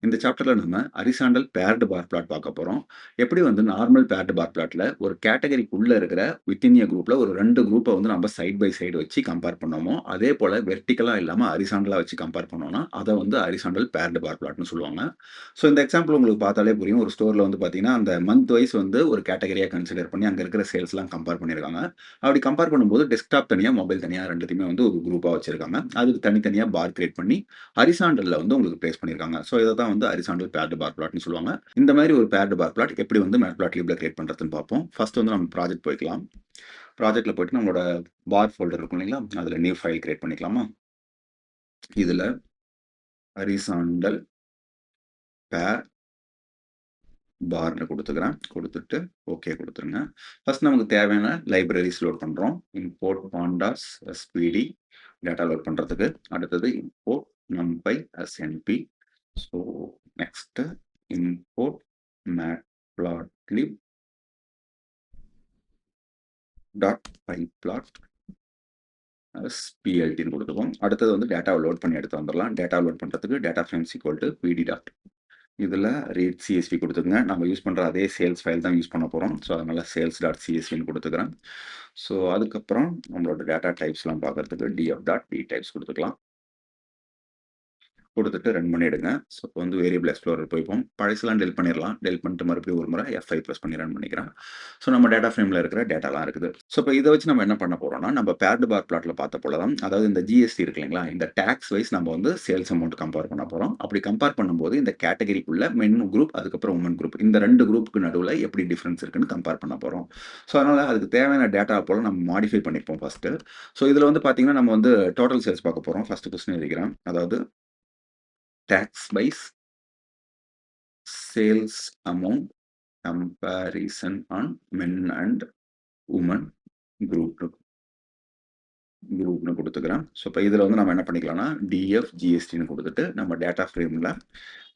இந்த சாப்டர்ல நம்ம ஹரிசாண்டல் பேர்டு பார் பிளாட் பார்க்க போறோம். எப்படி வந்து நார்மல் பேர்டு பார் பிளாட்ல ஒரு கேட்டகரிக்குள்ள இருக்கிற வித்தின் எ குரூப்ல ஒரு 2 குரூப்ப வந்து நம்ம சைட் பை சைடு வச்சு கம்பேர் பண்ணோமோ, அதே போல வெர்டிகலா இல்லாம ஹரிசாண்டலா வச்சு கம்பேர் பண்ணோம்னா, அத வந்து ஹரிசாண்டல் பேர்டு பார் பிளாட்ன்னு சொல்லுவாங்க. ஸோ இந்த எக்ஸாம்பிள் உங்களுக்கு பார்த்தாலே புரியும். ஒரு ஸ்டோர்ல வந்து பார்த்தீங்கன்னா, அந்த மந்த் வைஸ் வந்து ஒரு கேட்டகரியா கன்சிடர் பண்ணி அங்க இருக்கிற சேல்ஸ்லாம் கம்பேர் பண்ணியிருக்காங்க. அப்படி கம்பேர் பண்ணும்போது டெஸ்க்டாப் தனியா, மொபைல் தனியா 2த்தையுமே வந்து ஒரு குரூப்பா வச்சிருக்காங்க. அதுக்கு தனித்தனியா பார் கிரியேட் பண்ணி ஹரிசாண்டல்ல வந்து உங்களுக்கு பிளேஸ் பண்ணியிருக்காங்க. ஸோ இத தான் வந்து ஹரிசாண்டல் பேர்டு பார் பிளாட்ன்னு சொல்லுவாங்க. இந்த மாரி ஒரு பேர்டு பார் பிளாட் எப்படி வந்து மேட்பிளாட்லிப்ல கிரியேட் பண்றதுன்னு பார்ப்போம். ஃபர்ஸ்ட் வந்து நம்ம ப்ராஜெக்ட் போய்க்கலாம். ப்ராஜெக்ட்ல போயிட்டு நம்மளோட பார் ஃபோல்டர் இருக்கும் இல்லைங்களா? அதுல நியூ ஃபைல் கிரியேட் பண்ணிக்கலாமா? இதுல ஹரிசாண்டல் பேர் பார்ன்னு குடுத்துக்கிறேன். குடுத்துட்டு ஓகே குடுத்துருங்க. ஃபர்ஸ்ட் நமக்கு தேவையான லைப்ரரீஸ் லோட் பண்றோம். இம்போர்ட் பாண்டாஸ் எஸ்பிடி டேட்டா லோட் பண்றதுக்கு. அடுத்தது import numpy as np. So next import matplotlib dot pyplot as plt ன்னு குடுத்துப்போம். அடுத்தது வந்து டேட்டாவ லோட் பண்ணி எடுத்து வந்துரலாம். டேட்டா லோட் பண்றதுக்கு data frames equal to pd dot இதுல ரீட் சிஎஸ்வி குடுத்துக்கங்க. நம்ம யூஸ் பண்ற அதே சேல்ஸ் ஃபைல் தான் யூஸ் பண்ண போறோம். ஸோ அதனால சேல்ஸ் டாட் சிஎஸ்வின்னு குடுத்துக்கிறேன். ஸோ அதுக்கப்புறம் நம்மளோட டேட்டா டைப்ஸ்லாம் பார்க்கறதுக்கு df டாட் d டைப்ஸ் குடுத்துக்கலாம். குடுத்துட்டு ரன் பண்ணிடுங்க. ஸோ இப்போ வந்து வேரியபிள் எக்ஸ்ப்ளோரர் போய்ப்போம். பழசெல்லாம் டெலிட் பண்ணிரலாம். டெலிட் பண்ணிட்டு மறுபடியும் ஒரு முறை F5 பிரஸ் பண்ணி ரன் பண்ணிக்கிறேன். ஸோ நம்ம டேட்டா ஃப்ரேம்ல இருக்கிற டேட்டாலாம் இருக்குது. ஸோ இப்போ இத வச்சு நம்ம என்ன பண்ண போறோம்னா, நம்ம பேர்டு பார் பிளாட்ல பார்த்த போல தான், அதாவது இந்த ஜிஎஸ்டி இருக்கு இல்லைங்களா? இந்த டாக்ஸ் வைஸ் நம்ம வந்து சேல்ஸ் அமௌண்ட் கம்பேர் பண்ண போறோம். அப்படி கம்பேர் பண்ணும்போது இந்த கேட்டகரிக்குள்ள மென் குரூப், அதுக்கப்புறம் உமன் குரூப் இந்த 2 குரூப்புக்கு நடுவுல எப்படி டிஃபரன்ஸ் இருக்குன்னு கம்பேர் பண்ண போறோம். ஸோ அதனால அதுக்கு தேவையான டேட்டா போல நம்ம மாடிஃபை பண்ணிப்போம் ஃபர்ஸ்ட்டு. ஸோ இதுல வந்து பார்த்தீங்கன்னா, நம்ம வந்து டோட்டல் சேல்ஸ் பார்க்க போறோம். ஃபர்ஸ்ட் கொஸ்டின் எழுதிக்கிறேன். அதாவது tax by sales amount comparison on men and women group குரூப்னு குடுத்துக்கிறேன். ஸோ இப்போ இதில வந்து நம்ம என்ன பண்ணிக்கலாம்னா, டிஎஃப் ஜிஎஸ்டின்னு குடுத்துட்டு நம்ம டேட்டா ஃப்ரேம்ல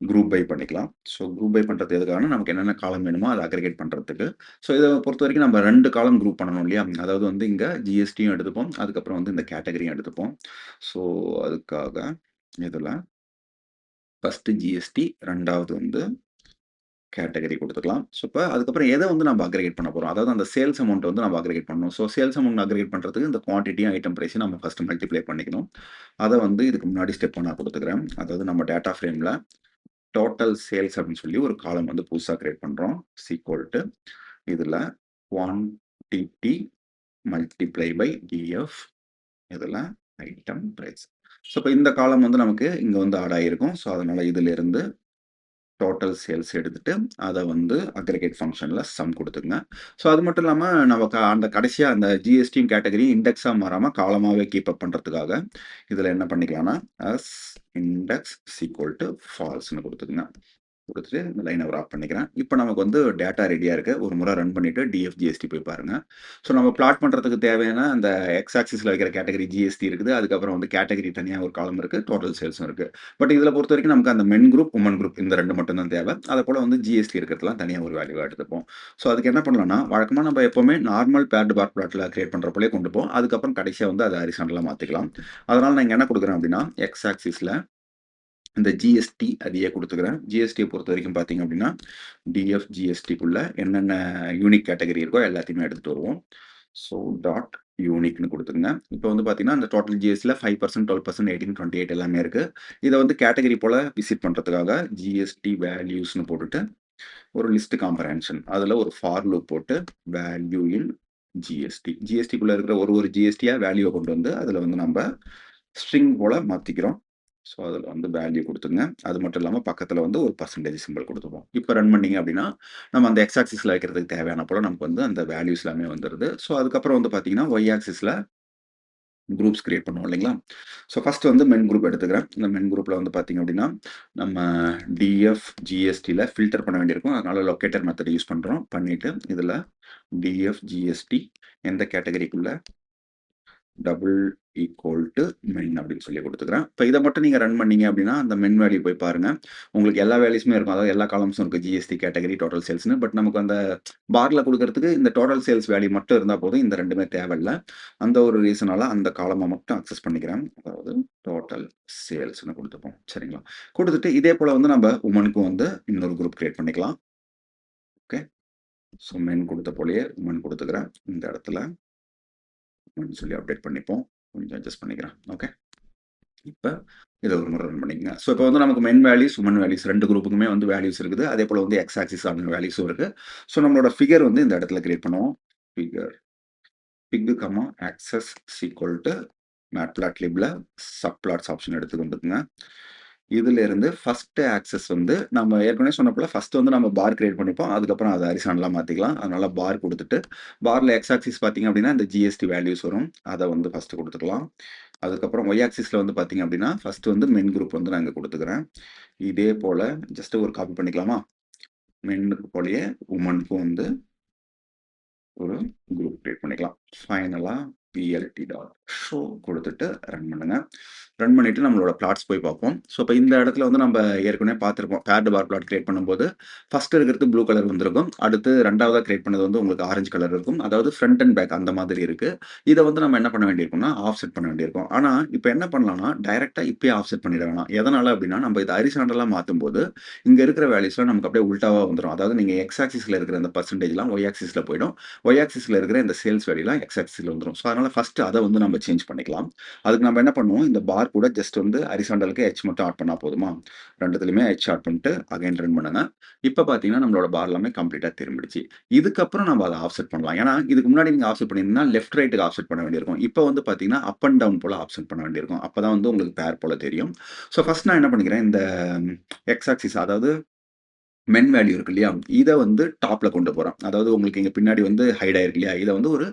குரூப் பை பண்ணிக்கலாம். ஸோ குரூப் பை பண்றது எதுக்காகனா, நமக்கு என்னென்ன காலம் வேணுமோ அத அக்ரிகேட் பண்றதுக்கு. ஸோ இத பொறுத்தவரைக்கும் நம்ம 2 காலம் குரூப் பண்ணணும் இல்லையா? அதாவது வந்து இங்க ஜிஎஸ்டியும் எடுத்துப்போம். அதுக்கப்புறம் வந்து இந்த கேட்டகரியும் எடுத்துப்போம். ஸோ அதுக்காக இதில ஃபர்ஸ்ட் ஜிஎஸ்டி 2வது வந்து கேட்டகரி குடுத்துக்கலாம். ஸோ இப்ப அதுக்கப்புறம் எத வந்து நம்ம அக்ரிகேட் பண்ண போறோம். அதாவது அந்த சேல்ஸ் அமௌண்ட் வந்து நம்ம அக்ரிகேட் பண்ணணும். ஸோ சேல்ஸ் அமௌண்ட் அக்ரிகேட் பண்றதுக்கு இந்த குவான்டிட்டியும், ஐட்டம் பிரைஸையும் நம்ம ஃபர்ஸ்ட் மல்டிப்ளை பண்ணிக்கணும். அத வந்து இதுக்கு முன்னாடி ஸ்டெப் நான் குடுத்துக்கிறேன். அதாவது நம்ம டேட்டா ஃப்ரேம்ல டோட்டல் சேல்ஸ் அப்படின்னு சொல்லி ஒரு காலம் வந்து புதுசா கிரியேட் பண்றோம். ஈக்குவல் டூ இதுல குவான்டிட்டி மல்டிப்ளை பை டிஎஃப் இதுல ஐட்டம் பிரைஸ். ஸோ இப்ப இந்த காலம் வந்து நமக்கு இங்க வந்து ஆட் ஆயிருக்கும். ஸோ அதனால இதிலிருந்து டோட்டல் சேல்ஸ் எடுத்துட்டு, அத வந்து அக்ரிகேட் ஃபங்ஷன்ல சம் குடுத்துங்க. ஸோ அது மட்டும் இல்லாம நமக்கு அந்த கடைசியா அந்த ஜிஎஸ்டியும் கேட்டகரி இண்டெக்ஸா மாறாம காலமாவே கீப் அப் பண்றதுக்காக, இதுல என்ன பண்ணிக்கலாம்னா, as index is equal to ஃபால்ஸ்ன்னு குடுத்துக்கங்க. குடுத்துட்டு இந்த லைன விராப் பண்ணிக்கிறேன். இப்ப நமக்கு வந்து டேட்டா ரெடியா இருக்கு. ஒரு முறை ரன் பண்ணிட்டு டிஎஃப் போய் பாருங்க. ஸோ நம்ம பிளாட் பண்றதுக்கு தேவையான அந்த எக்ஸ் ஆக்சிஸ்ல வைக்கிற கேட்டகரி ஜிஎஸ்டி இருக்குது. அதுக்கப்புறம் வந்து கேட்டகரி தனியா ஒரு காலம் இருக்கு. டோட்டல் சேல்ஸும் இருக்கு. பட் இதுல பொறுத்தவரைக்கும் நமக்கு அந்த மென் குரூப், உமன் குரூப் இந்த 2 மட்டும் தான் தேவை. அதப்போல வந்து ஜிஎஸ்டி இருக்கிறதெல்லாம் தனியா ஒரு வேல்யூவா எடுத்துப்போம். ஸோ அதுக்கு என்ன பண்ணலாம்னா, வழக்கமா நம்ம எப்பவுமே நார்மல் பேர்டு பார் பிளாட்ல கிரியேட் பண்ற போலயே கொண்டு போவோம். அதுக்கப்புறம் கடைசியா வந்து அத ஹாரிசான்டலா மாத்திக்கலாம். அதனால நான் இங்க என்ன குடுக்குறேன் அப்படின்னா, எக்ஸ் ஆக்சிஸ்ல இந்த ஜிஎஸ்டி அதையே குடுத்துக்கிறேன். ஜிஎஸ்டிய பொறுத்தவரைக்கும் பார்த்தீங்க அப்படின்னா, டிஎஃப் ஜிஎஸ்டிக்குள்ள என்னென்ன யூனிக் கேட்டகரி இருக்கோ எல்லாத்தையுமே எடுத்துட்டு வருவோம். ஸோ டாட் யூனிக்ன்னு குடுத்துருங்க. இப்போ வந்து பார்த்தீங்கன்னா, அந்த டோட்டல் ஜிஎஸ்டில 5%, 12%, 18, 28 எல்லாமே இருக்கு. இத வந்து கேட்டகரி போல விசிட் பண்றதுக்காக ஜிஎஸ்டி வேல்யூஸ்ன்னு போட்டுட்டு, ஒரு லிஸ்ட் காம்ப்ரஹென்ஷன் அதுல ஒரு ஃபார் லூப் போட்டு வேல்யூ இன் ஜிஎஸ்டி. ஜிஎஸ்டிக்குள்ள இருக்கிற ஒரு ஜிஎஸ்டியா வேல்யூவ கொண்டு வந்து அதுல வந்து நம்ப ஸ்ட்ரிங் போல மாத்திக்கிறோம். ஸோ அதில வந்து வேல்யூ குடுத்துங்க. அது மட்டும் இல்லாம பக்கத்தில வந்து ஒரு பெர்சன்டேஜ் சிம்பல் குடுத்துப்போம். இப்ப ரன் பண்ணீங்க அப்படின்னா, நம்ம அந்த எக்ஸ் ஆக்சிஸ்ல வைக்கிறதுக்கு தேவையான போல நமக்கு வந்து அந்த வேல்யூஸ் எல்லாமே வந்துருது. ஸோ அதுக்கப்புறம் வந்து பார்த்தீங்கன்னா, ஒய் ஆக்சிஸ்ல குரூப்ஸ் கிரியேட் பண்ணுவோம் இல்லைங்களா? ஸோ ஃபர்ஸ்ட் வந்து மென் குரூப் எடுத்துக்கிறேன். இந்த மென் குரூப்ல வந்து பார்த்தீங்க அப்படின்னா, நம்ம டிஎஃப் ஜிஎஸ்டில ஃபில்டர் பண்ண வேண்டியிருக்கும். அதனால லொக்கேட்டர் மெத்தட் யூஸ் பண்றோம். பண்ணிட்டு இதில டிஎஃப் ஜிஎஸ்டி எந்த கேட்டகரிக்குள்ள டபுள் ஈக்குவல் டு மென் அப்படின்னு சொல்லி கொடுத்துக்கிறேன். இப்போ இதை மட்டும் நீங்கள் ரன் பண்ணீங்க அப்படின்னா அந்த மென் வேல்யூ போய் பாருங்க. உங்களுக்கு எல்லா வேல்யூஸுமே இருக்கும். அதாவது எல்லா காலம்ஸும் இருக்குது, ஜிஎஸ்டி கேட்டகரி டோட்டல் சேல்ஸ்னு. பட் நமக்கு அந்த பார்ல கொடுக்கறதுக்கு இந்த டோட்டல் சேல்ஸ் வேல்யூ மட்டும் இருந்தால் போதும். இந்த ரெண்டுமே தேவையில்லை. அந்த ஒரு ரீசனால அந்த காலமை மட்டும் அக்சஸ் பண்ணிக்கிறேன். அதாவது டோட்டல் சேல்ஸ்னு கொடுத்துப்போம். சரிங்களா? கொடுத்துட்டு இதே போல் வந்து நம்ம உமனுக்கும் வந்து இன்னொரு குரூப் கிரியேட் பண்ணிக்கலாம். ஓகே, ஸோ மென் கொடுத்த போலயே உமன் கொடுத்துக்கிறேன். இந்த இடத்துல சொல்லி அப்டேட் பண்ணிப்போம். கொஞ்சம் அட்ஜஸ்ட் பண்ணிக்கிறேன். ஓகே, இப்போ இதை ஒரு முறை ரன் பண்ணிக்கங்க. ஸோ இப்போ வந்து நமக்கு மென் வேல்யூஸ் உமன் வேல்யூஸ் ரெண்டு குரூப்புக்குமே வந்து வேல்யூஸ் இருக்குது. அதே போல் வந்து எக்ஸ் ஆக்சிஸ் ஆன வேல்யூஸும் இருக்குது. ஸோ நம்மளோட ஃபிகர் வந்து இந்த இடத்துல கிரியேட் பண்ணுவோம். Figure fig comma axes equal to மேட்பிளாட்லிப்ல சப்ளாட்ஸ் ஆப்ஷன் எடுத்து வந்துக்குங்க. இதுல இருந்து ஃபர்ஸ்ட் ஆக்சஸ் வந்து நம்ம ஏற்கனவே சொன்னப்பல ஃபர்ஸ்ட் வந்து நம்ம பார் கிரியேட் பண்ணிப்போம். அதுக்கப்புறம் அதை ஹரிசாண்டலா மாத்திக்கலாம். அதனால பார் கொடுத்துட்டு பார்ல எக்ஸ் ஆக்சிஸ் பார்த்தீங்க அப்படின்னா இந்த ஜிஎஸ்டி வேல்யூஸ் வரும். அதை வந்து ஃபர்ஸ்ட் கொடுத்துக்கலாம். அதுக்கப்புறம் ஒய் ஆக்சிஸ்ல வந்து பார்த்தீங்க அப்படின்னா ஃபர்ஸ்ட் வந்து மென் குரூப் வந்து நான் இங்கே கொடுத்துக்கிறேன். இதே போல ஜஸ்ட் ஒரு காப்பி பண்ணிக்கலாமா? மென்னுக்கு போலயே உமனுக்கும் வந்து ஒரு குரூப் கிரியேட் பண்ணிக்கலாம். ஃபைனலா பிஎல்டி டாட் ஷோ கொடுத்துட்டு ரன் பண்ணுங்க. ரன் பண்ணிட்டு நம்மளோட பிளாட்ஸ் போய் பார்ப்போம். ஸோ இப்போ இந்த இடத்துல வந்து நம்ம ஏற்கனவே பார்த்துருப்போம். பேர்டு பார் பிளாட் கிரியேட் பண்ணும்போது ஃபர்ஸ்ட் இருக்கிறது ப்ளூ கலர் வந்திருக்கும். அடுத்து ரெண்டாவதாக கிரியேட் பண்ணது வந்து உங்களுக்கு ஆரஞ்சு கலர் இருக்கும். அதாவது ஃப்ரண்ட் அண்ட் பேக் அந்த மாதிரி இருக்கு. இதை வந்து நம்ம என்ன பண்ண வேண்டியிருக்கும்னா ஆஃப்செட் பண்ண வேண்டியிருக்கும். ஆனால் இப்போ என்ன பண்ணலாம்னா டைரக்டா இப்பயே ஆஃப்செட் பண்ணிட வேணாம். எதனால அப்படின்னா நம்ம இதை ஹரிசாண்டலா மாற்றும் போது இங்க இருக்கிற வேல்யூஸ்லாம் நமக்கு அப்படியே உல்டாவா வந்துடும். அதாவது நீங்க எக்ஸ் ஆக்சிஸ்ல இருக்கிற அந்த பர்சன்டேஜ்லாம் ஒய் ஆக்சிஸ்ல போயிடும். ஒய் ஆக்சிஸ்ல இருக்கிற இந்த சேல்ஸ் வேல்யூலாம் எக்ஸ் ஆக்சிஸ்ல வந்துடும். ஸோ அதனால ஃபர்ஸ்ட் அதை வந்து நம்ம சேஞ்ச் பண்ணிக்கலாம். அதுக்கு நம்ம என்ன பண்ணுவோம், இந்த பார் கூட ஜஸ்ட் வந்து ஹரிசாண்டலுக்கு ஹெச் மட்டும் ஆட் பண்ணா போதுமா? ரெண்டுத்துலயுமே ஹெச் ஆட் பண்ணிட்டு அகைன் ரன் பண்ணுங்க. இப்போ பார்த்தீங்கன்னா நம்மளோட பார் எல்லாமே கம்ப்ளீட்டா திரும்பிடுச்சு. இதுக்கப்புறம் நம்ம அதை ஆஃப்செட் பண்ணலாம். ஏன்னா இதுக்கு முன்னாடி நீங்க ஆஃப்செட் பண்ணியிருந்தீங்கன்னா லெஃப்ட் ரைட்டுக்கு ஆஃப்செட் பண்ண வேண்டியிருக்கும். இப்போ வந்து பார்த்தீங்கன்னா அப் அண்ட் டவுன் போல ஆஃப்செட் பண்ண வேண்டியிருக்கும். அப்பதான் வந்து உங்களுக்கு பேர் போல தெரியும். ஸோ ஃபர்ஸ்ட் நான் என்ன பண்ணிக்கிறேன், இந்த எக்ஸ் ஆக்சிஸ் அதாவது மென் வேல்யூ இருக்கு இல்லையா? இத வந்து டாப்ல கொண்டு போறேன். அதாவது உங்களுக்கு இங்க பின்னாடி வந்து ஹைட் ஆயிருக்கு இல்லையா? இத வந்து ஒரு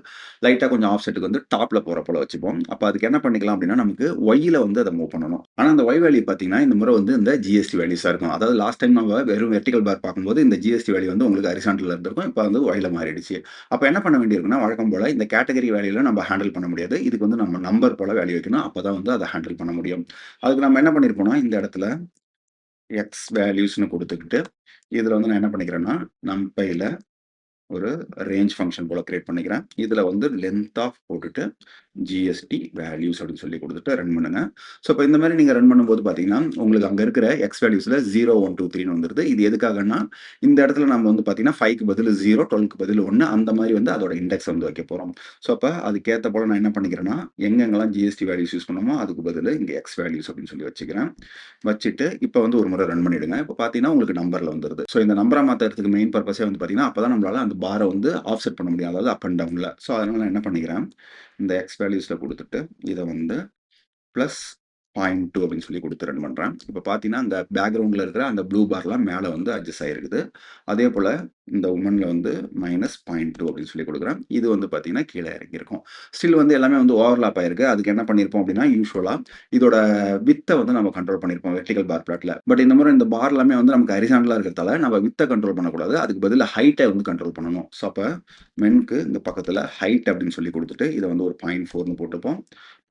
லைட்டா கொஞ்சம் ஆஃப்செட்டுக்கு வந்து டாப்ல போற போல வச்சுப்போம். அப்ப அதுக்கு என்ன பண்ணிக்கலாம் அப்படின்னா, நமக்கு ஒய்ல வந்து அத மூவ் பண்ணணும். ஆனா அந்த ஒய் வேல்யூ பார்த்தீங்கன்னா, இந்த முறை வந்து இந்த ஜிஎஸ்டி வேல்யூஸா இருக்கும். அதாவது லாஸ்ட் டைம் நம்ம வெறும் வெர்டிகல் பார் பார்க்கும்போது இந்த ஜிஎஸ்டி வேல்யூ வந்து உங்களுக்கு ஹரிசாண்டல்ல இருந்திருக்கும். இப்ப வந்து ஒய்ல மாறிடுச்சு. அப்ப என்ன பண்ண வேண்டியிருக்குன்னா, வழக்கம் போல இந்த கேட்டகரி வேல்யூல நம்ம ஹேண்டில் பண்ண முடியாது. இதுக்கு வந்து நம்ம நம்பர் போல வேல்யூ வைக்கணும். அப்பதான் வந்து அத ஹேண்டில் பண்ண முடியும். அதுக்கு நம்ம என்ன பண்ணியிருப்போம்னா, இந்த இடத்துல எக்ஸ் வேல்யூஸ்ன்னு குடுத்துக்கிட்டு, இதுல வந்து நான் என்ன பண்ணிக்கிறேன்னா, நம்பைல ஒரு ரேஞ்ச் ஃபங்ஷன் போல கிரியேட் பண்ணிக்கிறேன். இதுல வந்து லென்த் ஆஃப் போட்டுட்டு, ஜிஎஸ்டி வேல்யூஸ் அப்படின்னு சொல்லி குடுத்துட்டு ரன் பண்ணுங்க. ஸோ, இப்ப இந்த மாரி நீங்க ரன் பண்ணும்போது பார்த்தீங்கன்னா, உங்களுக்கு அங்க இருக்கிற எக்ஸ் வேல்யூஸ்ல 0, 1, 2, 3ன்னு வந்துருது. இது எதுக்காகன்னா, இந்த இடத்துல நம்ம வந்து பார்த்தீங்கன்னா, 5க்கு பதிலு 0, 12க்கு பதிலு 1 அந்த மாரி வந்து அதோட இண்டெக்ஸ் வந்து வைக்க போறோம். ஸோ, அப்ப அதுக்கேத்த போல நான் என்ன பண்ணிக்கிறேன்னா, எங்கெங்கெல்லாம் ஜிஎஸ்டி வேல்யூஸ் யூஸ் பண்ணோமோ, அதுக்கு பதிலு இங்க எக்ஸ் வேல்யூஸ் அப்படின்னு சொல்லி வச்சுக்கிறேன். வச்சுட்டு, இப்ப வந்து ஒரு முறை ரன் பண்ணிடுங்க. இப்ப பார்த்தீங்கன்னா, உங்களுக்கு நம்பர்ல வந்துருது. ஸோ, இந்த நம்பரா மாத்துறதுக்கு மெயின் பர்ப்பஸே வந்து பார்த்தீங்கன்னா, அப்பதான் நம்மளால அந்த பார வந்து ஆஃப்செட் பண்ண முடியும். அதாவது அப் அண்ட் டவுன்ல. ஸோ, அதனால நான் என்ன பண்ணிக்கிறேன், இந்த எக்ஸ் வேல்யூஸ்ல குடுத்துட்டு, இத வந்து பிளஸ் 0.2 அப்படின்னு சொல்லி குடுத்து ரன் பண்றேன். இப்ப பார்த்தீங்கன்னா, அந்த பேக்கிரவுண்ட்ல இருக்கிற அந்த ப்ளூ பார்லாம் மேல வந்து அட்ஜஸ்ட் ஆயிருக்குது. அதே போல இந்த உமன்ல வந்து -0.2 அப்படின்னு சொல்லி குடுக்குறேன். இது வந்து பார்த்தீங்கன்னா, கீழ இறங்கியிருக்கும். ஸ்டில் வந்து எல்லாமே வந்து ஓவர்லாப் ஆயிருக்கு. அதுக்கு என்ன பண்ணியிருப்போம் அப்படின்னா, யூசுவலா இதோட விட்த்த வந்து நம்ம கண்ட்ரோல் பண்ணியிருப்போம் வெர்டிகல் பார் பிளாட்ல. பட் இந்த முறை இந்த பார் எல்லாமே வந்து நமக்கு ஹரிசாண்டலா இருக்கிறதால, நம்ம விட்த்த கண்ட்ரோல் பண்ணக்கூடாது. அதுக்கு பதிலா ஹைட்ட வந்து கண்ட்ரோல் பண்ணணும். ஸோ, அப்ப மென்க்கு இந்த பக்கத்துல ஹைட் அப்படின்னு சொல்லி குடுத்துட்டு, இத வந்து ஒரு 0.4ன்னு போட்டுப்போம்.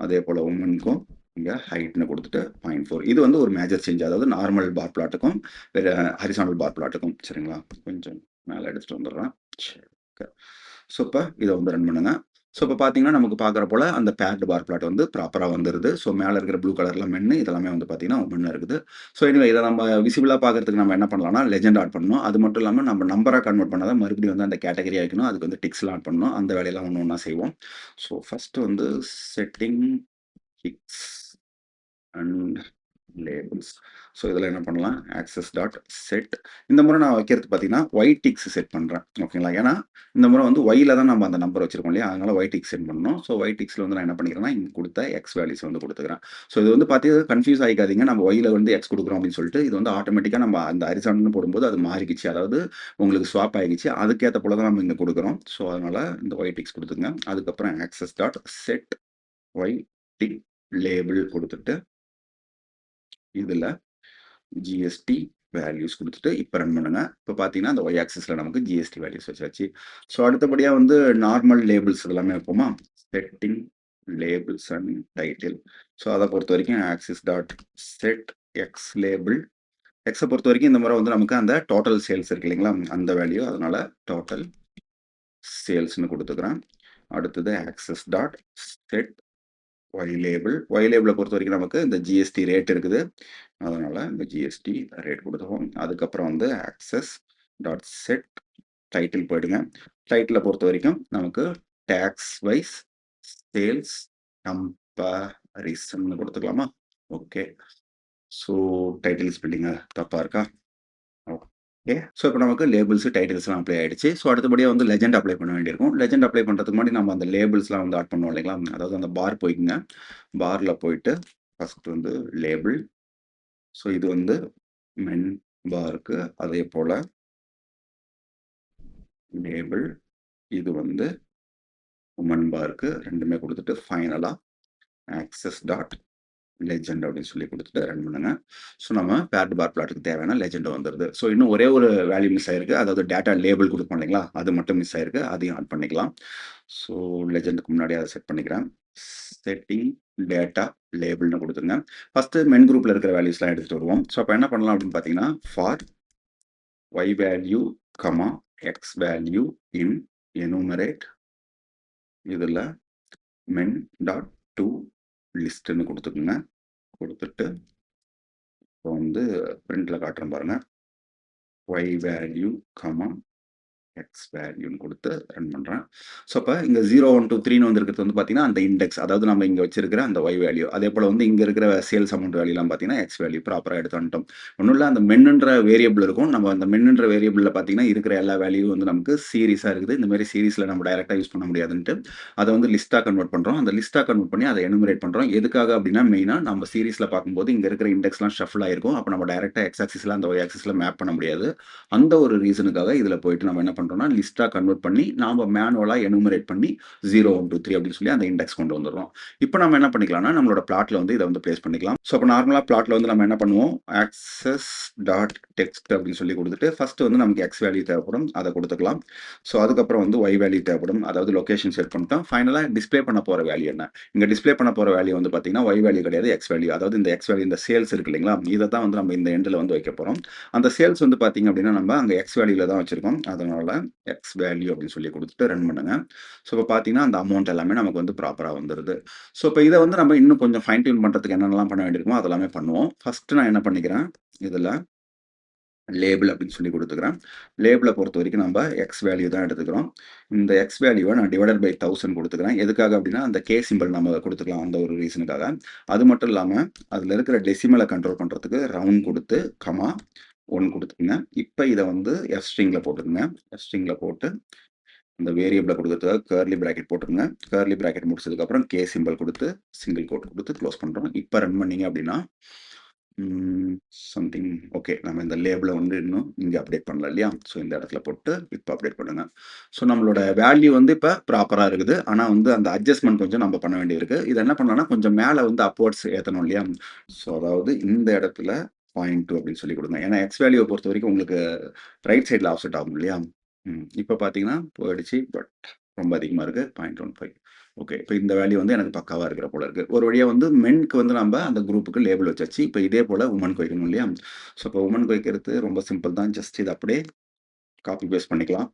அதே போல உமனுக்கும் இங்க ஹைட்ன்னு குடுத்துட்டு 0.4 இது வந்து ஒரு மேஜர் சேஞ்ச். அதாவது நார்மல் பார் பிளாட்டுக்கும், வேற ஹரிசாண்டல் பார் பிளாட்டுக்கும். சரிங்களா? கொஞ்சம் மேல எடுத்துட்டு வந்துடுறேன். சரி. ஓகே. ஸோ, இப்ப இத வந்து ரன் பண்ணுங்க. ஸோ, இப்ப பார்த்தீங்கன்னா, நமக்கு பார்க்குற போல அந்த பேர்டு பார் பிளாட் வந்து ப்ராப்பரா வந்துருது. ஸோ, மேல இருக்கிற ப்ளூ கலர்ல மென்னு இதெல்லாமே வந்து பார்த்தீங்கன்னா, உமன்ல இருக்குது. ஸோ, எனிவே இத நம்ம விசிபிளா பார்க்கறதுக்கு நம்ம என்ன பண்ணலாம்னா, லெஜெண்ட் ஆட் பண்ணணும். அது மட்டும் இல்லாம நம்ம நம்பரா கன்வெர்ட் பண்ணா தான் மறுபடியும் வந்து அந்த கேட்டகரியா வைக்கணும். அதுக்கு வந்து டிக்ஸ்லாம் ஆட் பண்ணணும். அந்த வேலையெல்லாம் ஒண்ணு ஒண்ணா செய்வோம். ஸோ, ஃபர்ஸ்ட் வந்து setting ticks and labels. So, இதில என்ன பண்ணலாம், ஆக்சஸ் டாட் செட் இந்த முறை நான் வைக்கிறது பார்த்தீங்கன்னா, ஒய் டிக்ஸ் செட் பண்றேன். ஓகேங்களா? ஏன்னா, இந்த முறை வந்து ஒய்ல தான் நம்ம அந்த நம்பர் வச்சிருக்கோம் இல்லையா? அதனால ஒய் டிக்ஸ் செட் பண்ணணும். ஸோ, ஒய் டிக்ஸ்ல வந்து நான் என்ன பண்ணிக்கிறேன்னா, இங்க குடுத்த எக்ஸ் வேல்யூஸ் வந்து குடுத்துக்கிறேன். ஸோ, இது வந்து பார்த்து கன்ஃப்யூஸ் ஆயிக்காதீங்க. நம்ம ஒய்ல வந்து எக்ஸ் குடுக்குறோம் அப்படின்னு சொல்லிட்டு, இது வந்து ஆட்டோமேட்டிக்கா நம்ம அந்த ஹரிசாண்டல்னு போடும்போது அது மாறிக்கிச்சு. அதாவது உங்களுக்கு ஸ்வாப் ஆகிடுச்சு. அதுக்கேத்த போல தான் நம்ம இங்க குடுக்குறோம். ஸோ, அதனால இந்த ஒய் டிக்ஸ் குடுத்துங்க. அதுக்கப்புறம் axes dot set Y tick label குடுத்துட்டு, இதுல ஜிஎஸ்டி வேல்யூஸ் குடுத்துட்டு இப்ப ரன் பண்ணுங்க. இப்ப பார்த்தீங்கன்னா, அந்த ஒய் ஆக்சிஸ்ல நமக்கு ஜிஎஸ்டி வேல்யூஸ் வச்சாச்சு. ஸோ, அடுத்தபடியா வந்து நார்மல் லேபிள்ஸ் இதெல்லாமே வைப்போமா? Setting labels and title. So அதை பொறுத்த வரைக்கும் axis dot set X label. எக்ஸை பொறுத்த வரைக்கும் இந்த முறை வந்து நமக்கு அந்த டோட்டல் சேல்ஸ் இருக்கு இல்லைங்களா, அந்த வேல்யூ. அதனால டோட்டல் சேல்ஸ்னு கொடுத்துக்கிறேன். அடுத்தது axes dot set Y label. Y லேபிளை பொறுத்த வரைக்கும் நமக்கு இந்த ஜிஎஸ்டி ரேட் இருக்குது, அதனால இந்த ஜிஎஸ்டி ரேட் கொடுத்துருவோம். அதுக்கப்புறம் வந்து ஆக்சஸ் டாட் செட் டைட்டில் போயிடுங்க. டைட்டிலை பொறுத்த வரைக்கும் நமக்கு டேக்ஸ் வைஸ் சேல்ஸ் கம்பேரிசன் கொடுத்துக்கலாமா? ஓகே. ஸோ டைட்டில் ஸ்பெல்லிங்க தப்பாக இருக்கா? ஓகே. ஸோ இப்போ நமக்கு லேபிள்ஸ் டைட்டில்ஸ்லாம் அப்ளை ஆயிடுச்சு. ஸோ அடுத்தபடியாக வந்து லெஜெண்ட் அப்ளை பண்ண வேண்டியிருக்கும். லெஜெண்ட் அப்ளை பண்ணுறதுக்கு முன்னாடி நம்ம அந்த லேபிள்ஸ்லாம் வந்து ஆட் பண்ணுவோம் இல்லைங்களா, அதாவது அந்த பார் போய்க்குங்க. பாரில் போயிட்டு ஃபர்ஸ்ட் வந்து லேபிள். ஸோ இது வந்து மென் பாருக்கு, அதே போல் லேபிள் இது வந்து உமன் பாருக்கு, ரெண்டுமே கொடுத்துட்டு ஃபைனலாக ஆக்சஸ் டாட் லெஜெண்ட் அப்படின்னு சொல்லி கொடுத்துட்டு ரன் பண்ணுங்க. ஸோ நம்ம பேர்ட் பார் பிளாட்டுக்கு தேவையான லெஜெண்ட் வந்துடுது. ஸோ இன்னும் ஒரே ஒரு வேல்யூ மிஸ் ஆயிருக்கு, அதாவது டேட்டா லேபிள் கொடுப்போம் இல்லைங்களா, அது மட்டும் மிஸ் ஆயிருக்கு, அதையும் ஆட் பண்ணிக்கலாம். ஸோ லெஜெண்டுக்கு முன்னாடி அதை செட் பண்ணிக்கிறேன். செட்டிங் டேட்டா லேபிள்னு கொடுத்துருங்க. ஃபர்ஸ்ட் மென் குரூப்ல இருக்கிற வேல்யூஸ்லாம் எடுத்துட்டு வருவோம். ஸோ அப்போ என்ன பண்ணலாம் அப்படின்னு பார்த்தீங்கன்னா, for y value comma x value in enumerate இதில் மென் டாட் டு லிஸ்ட்னு கொடுத்துக்குங்க. கொடுத்துட்டு இப்போ வந்து பிரிண்ட்ல காட்டுறேன் பாருங்க. ஒய் வேல்யூ கமா எக்ஸ் வேல்யூன்னு கொடுத்து ரன் பண்ணுறேன். ஸோ அப்போ இங்கே 0 1 2 3ன்னு வந்துருக்கிறது வந்து பார்த்தீங்கன்னா அந்த இண்டெக்ஸ், அதாவது நம்ம இங்கே வச்சிருக்கிற அந்த ஒய் வேல்யூ. அதே போல் வந்து இங்கே இருக்கிற சேல்ஸ் அமௌண்ட் வேல்யூலாம் பார்த்தீங்கன்னா எக்ஸ் வேல்யூ ப்ராப்பராக எடுத்து வந்துட்டோம். ஒன்றும் இல்லை, அந்த மென்னுன்ற வேரியபிள் இருக்கும். நம்ம அந்த மென்னுன்ற வேரியபிளில் பார்த்தீங்கன்னா இருக்கிற எல்லா வேல்யூ வந்து நமக்கு சீரிஸாக இருக்குது. இந்த மாதிரி சீரிஸில் நம்ம டைரெக்டாக யூஸ் பண்ண முடியாதுன்ட்டு அதை வந்து லிஸ்ட்டாக கன்வெர்ட் பண்ணுறோம். அந்த லிஸ்ட்டாக கன்வெர்ட் பண்ணி அதை எனுமரேட் பண்ணுறோம். எதுக்காக அப்படின்னா, மெயினாக நம்ம சீரிஸில் பார்க்கும்போது இங்கே இருக்கிற இண்டெக்ஸ்லாம் ஷஃபிள் ஆயிருக்கும். அப்போ நம்ம டைரெக்டாக எக்ஸ் ஆக்சிஸில் அந்த ஒய் ஆக்சிஸில் மேப் பண்ண முடியாது. அந்த ஒரு ரீசனுக்காக இதில் போயிட்டு நம்ம என்ன பண்ணுறோம்னா, லிஸ்ட்டாக கன்வெர்ட் பண்ணி நாம மேனுவலாக எனுமரேட் பண்ணி 0 1 2 3 அப்படின்னு சொல்லி அந்த இண்டெக்ஸ் கொண்டு வந்துடுறோம். இப்போ நம்ம என்ன பண்ணிக்கலாம்னா, நம்மளோட பிளாட்ல வந்து இதை வந்து பிளேஸ் பண்ணிக்கலாம். ஸோ அப்போ நார்மலாக பிளாட்ல வந்து நம்ம என்ன பண்ணுவோம், ஆக்சஸ் டாட் டெக்ஸ்ட் அப்படின்னு சொல்லி கொடுத்துட்டு ஃபர்ஸ்ட் வந்து நமக்கு எக்ஸ் வேல்யூ தேவைப்படும், அதை கொடுத்துக்கலாம். ஸோ அதுக்கப்புறம் வந்து ஒய் வேல்யூ தேவைப்படும், அதாவது லொகேஷன் செட் பண்ணிட்டோம். ஃபைனலாக டிஸ்பிளே பண்ண போகிற வேல்யூ என்ன, இங்கே டிஸ்பிளே பண்ண போகிற வேல்யூ வந்து பார்த்தீங்கன்னா ஒய் வேல்யூ கிடையாது, எக்ஸ் வேல்யூ. அதாவது இந்த எக்ஸ் வேல்யூ, இந்த சேல்ஸ் இருக்கு இல்லைங்களா, இதை தான் வந்து நம்ம இந்த எண்டில் வந்து வைக்க போகிறோம். அந்த சேல்ஸ் வந்து பார்த்தீங்க அப்படின்னா நம்ம அங்கே எக்ஸ் வேல்யூல தான் வச்சிருக்கோம், அதனால எக்ஸ் வேல்யூ அப்படின்னு சொல்லி கொடுத்துட்டு ரன் பண்ணுங்க. ஸோ இப்போ பார்த்தீங்கன்னா அந்த அமௌண்ட் எல்லாமே நமக்கு வந்து ப்ராப்பராக வந்துடுது. ஸோ இப்போ இதை வந்து நம்ம இன்னும் கொஞ்சம் ஃபைன் டியூன் பண்ணுறதுக்கு என்னென்னலாம் பண்ண வேண்டியிருக்குமோ அதெல்லாமே பண்ணுவோம். ஃபர்ஸ்ட் நான் என்ன பண்ணிக்கிறேன், இதில் லேபிள் அப்படின்னு சொல்லி கொடுத்துக்கிறேன். லேபிளை பொறுத்த வரைக்கும் நம்ம எக்ஸ் வேல்யூ தான் எடுத்துக்கிறோம். இந்த எக்ஸ் வேல்யூவை நான் டிவைடட் பை 1000 கொடுத்துக்கிறேன். எதுக்காக அப்படின்னா அந்த கே சிம்பிள் நம்ம கொடுத்துக்கலாம், அந்த ஒரு ரீசனுக்காக. அது மட்டும் இல்லாமல் அதில் இருக்கிற டெசிமலை கண்ட்ரோல் பண்ணுறதுக்கு ரவுண்ட் கொடுத்து கமா 1 கொடுத்துக்குங்க. இப்போ இதை வந்து எஃப் ஸ்ட்ரிங்கில் போட்டுக்குங்க. எஃப் ஸ்ட்ரிங்கில் போட்டு இந்த வேரியபிளை கொடுக்கறதுக்காக கர்லி பிராக்கெட் போட்டுருங்க. கர்லி பிராக்கெட் முடிச்சதுக்கப்புறம் கே சிம்பிள் கொடுத்து சிங்கிள் கோட் கொடுத்து க்ளோஸ் பண்ணுறோம். இப்போ ரன் பண்ணீங்க அப்படின்னா சம்திங் ஓகே, நம்ம இந்த லேபிளை வந்து இன்னும் இங்கே அப்டேட் பண்ணலாம் இல்லையா, ஸோ இந்த இடத்துல போட்டு இப்போ அப்டேட் பண்ணுங்க. ஸோ நம்மளோட வேல்யூ வந்து இப்போ ப்ராப்பராக இருக்குது. ஆனால் வந்து அந்த அட்ஜஸ்ட்மெண்ட் கொஞ்சம் நம்ம பண்ண வேண்டியிருக்கு. இதை என்ன பண்ணலாம்னா கொஞ்சம் மேலே வந்து அப்வர்ட்ஸ் ஏற்றணும் இல்லையா. ஸோ அதாவது இந்த இடத்துல 0.2 அப்படின்னு சொல்லி கொடுங்க. ஏன்னா எக்ஸ் வேல்யூவை பொறுத்த வரைக்கும் உங்களுக்கு ரைட் சைடில் ஆஃப்செட் ஆகும் இல்லையா. இப்போ பார்த்தீங்கன்னா போயிடுச்சு, பட் ரொம்ப அதிகமாக இருக்குது 0.15. ஓகே, இப்போ இந்த வேல்யூ வந்து எனக்கு பக்காவாக இருக்கிற போல இருக்குது. ஒரு வழியாக வந்து மென்க்கு வந்து நம்ம அந்த குரூப்புக்கு லேபிள் வச்சாச்சு. இப்போ இதே போல் உமனுக்கு வைக்கணும் இல்லையா. ஸோ இப்போ உமனுக்கு வைக்கிறது ரொம்ப சிம்பிள் தான். ஜஸ்ட் இது அப்படியே காப்பி பேஸ்ட் பண்ணிக்கலாம்.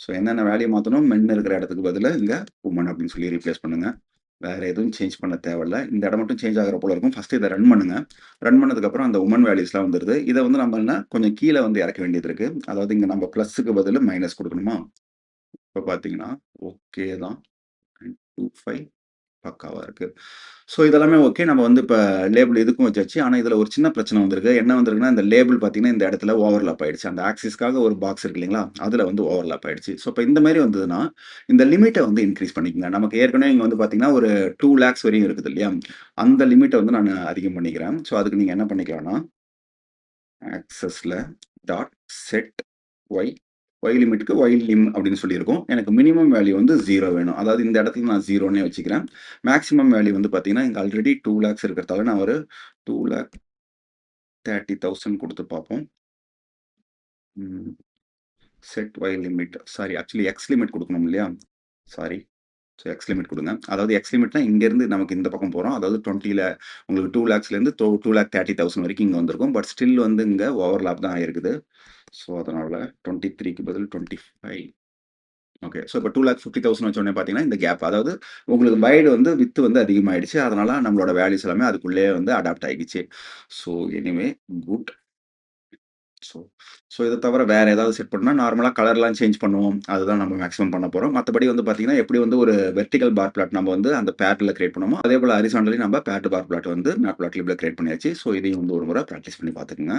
ஸோ என்னென்ன வேல்யூ மாற்றணும், மென் இருக்கிற இடத்துக்கு பதிலாக இங்கே உமன் அப்படின்னு சொல்லி ரீப்ளேஸ் பண்ணுங்கள். வேறு எதுவும் சேஞ்ச் பண்ண தேவையில்ல. இந்த இடம் மட்டும் சேஞ்ச் ஆகிற போல இருக்கும். ஃபஸ்ட்டு இதை ரன் பண்ணுங்க. ரன் பண்ணதுக்கப்புறம் அந்த உமன் வேல்யூஸ்லாம் வந்துடுது. இதை வந்து நம்ம என்ன கொஞ்சம் கீழே வந்து இறக்க வேண்டியது இருக்குது. அதாவது இங்கே நம்ம ப்ளஸ்ஸுக்கு பதில் மைனஸ் கொடுக்கணுமா. இப்போ பார்த்தீங்கன்னா ஓகே தான், 25 பக்காவா இருக்கு. ஸோ இதெல்லாமே ஓகே. நம்ம வந்து இப்போ லேபிள் இதுக்கும் வச்சாச்சு. ஆனால் இதில் ஒரு சின்ன பிரச்சனை வந்திருக்கு. என்ன வந்திருக்குன்னா, இந்த லேபிள் பார்த்தீங்கன்னா இந்த இடத்துல ஓவர்லாப் ஆயிடுச்சு. அந்த ஆக்சிஸ்க்காக ஒரு பாக்ஸ் இருக்கு இல்லைங்களா, அதில் வந்து ஓவர்லாப் ஆயிடுச்சு. ஸோ இப்போ இந்த மாதிரி வந்ததுன்னா இந்த லிமிட்டை வந்து இன்க்ரீஸ் பண்ணிக்கங்க. நமக்கு ஏற்கனவே இங்கே வந்து பார்த்தீங்கன்னா ஒரு 2 லேக்ஸ் வரையும் இருக்குது இல்லையா, அந்த லிமிட்டை வந்து நான் அதிகம் பண்ணிக்கிறேன். ஸோ அதுக்கு நீங்கள் என்ன பண்ணிக்கலாம்னா, ஆக்சஸில் டாட் செட் ஒய், ஒய் லிமிட்டுக்கு ஒய் லிம் அப்படின்னு சொல்லியிருக்கோம். எனக்கு மினிமம் வேல்யூ வந்து 0 வேணும். அதாவது இந்த இடத்துல நான் 0னே வச்சுக்கிறேன். மேக்ஸிமம் வேல்யூ வந்து பார்த்தீங்கன்னா இங்கே ஆல்ரெடி 2 லேக்ஸ் இருக்கிறதால நான் ஒரு 2,30,000 கொடுத்து பார்ப்போம். Set y limit, sorry actually x limit கொடுக்கணும் இல்லையா, சாரி ஸோ எக்ஸ் லிமிட் குடுங்க. அதாவது எக்ஸ் லிமிட்னா இங்கேருந்து நமக்கு இந்த பக்கம் போறோம். அதாவது 20ல உங்களுக்கு 2,00,000லேருந்து 2,30,000 வரைக்கும் இங்க வந்திருக்கும். பட் ஸ்டில் வந்து இங்க ஓவர்லேப் தான் ஆயிருக்குது. ஸோ அதனால 23க்கு பதில் 25. ஓகே. ஸோ இப்ப 2,50,000 வச்சோனே பார்த்தீங்கன்னா, இந்த கேப் அதாவது உங்களுக்கு வைட் வந்து விட்த் வந்து அதிகமாயிடுச்சு. அதனால நம்மளோட வேல்யூஸ் எல்லாமே அதுக்குள்ளேயே வந்து அடாப்ட் ஆகிக்கிச்சு. So anyway good. So so இத தவிர வேற ஏதாவது செட் பண்ணா நார்மலா கலர்லாம் சேஞ்ச் பண்ணுவோம். அதுதான் நம்ம மேக்ஸிமம் பண்ண போறோம். மத்தபடி வந்து பார்த்தீங்கன்னா, எப்படி வந்து ஒரு வெர்டிகல் பார் பிளாட் நம்ம வந்து அந்த பேட்ல கிரியேட் பண்ணோமோ, அதே போல ஹாரிசான்டலி நம்ம பேட் பார் பிளாட் வந்து மேட்பிளாட்லிப்ல கிரியேட் பண்ணியாச்சு. ஸோ இதையும் வந்து ஒரு முறை பிராக்டிஸ் பண்ணி பார்த்துக்கங்க.